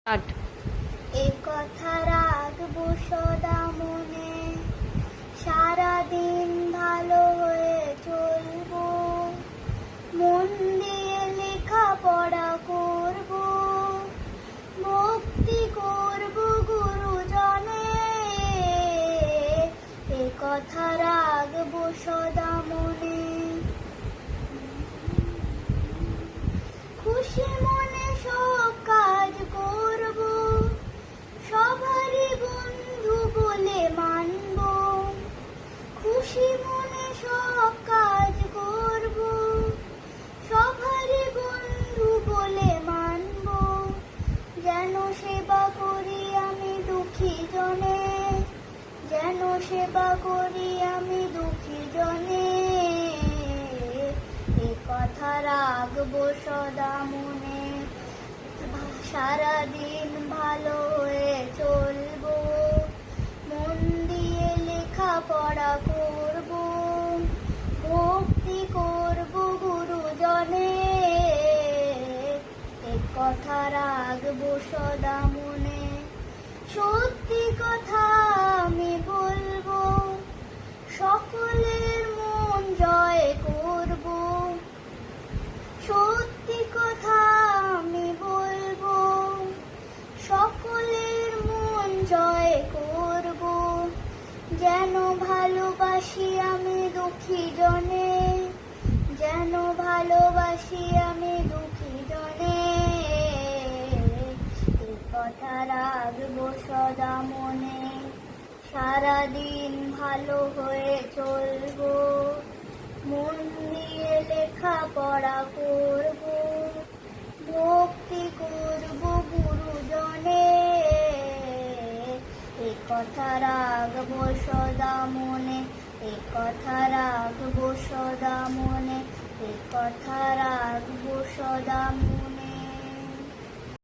আট এ কথা রাখবো সদা মনে, সারাদিন ভালো হয়ে চলবো, মন দিয়ে লেখাপড়া করবো, ভক্তি করবো গুরুজনের। এ কথা রাখবো সদা মনে, খুশি মনে সব কাজ করবো, সবারই বন্ধু বলে মানবো। খুশি মনে সব কাজ করবো, সবারই বন্ধু বলে মানবো। যেন সেবা করি আমি দুঃখী জনে, যেন সেবা করি আমি দুঃখী জনে। এ কথা রাখবো সদা মনে, সারাদিন ভালো হয়ে চলবো, মন দিয়ে লেখাপড়া করবো, ভক্তি করবো গুরুজনের। এ কথা রাখবো সদা মনে, সত্যি কথা আমি বলবো, সকলের মন জয় করবো। সত্যি কথা আমি বলবো, সকলের মন জয় করব। যেন ভালোবাসি আমি দুঃখী জনে, যেন ভালোবাসি আমি দুঃখী জনে। এই কথা রাখবো সদা মনে, সারাদিন ভালো হয়ে চলবো, মন দিয়ে লেখাপড়া করবো, ভক্তি করবো গুরুজনের। এ কথা রাখবো সদা মনে, এ কথা রাখবো সদা মনে, এ কথা রাখবো সদা মনে।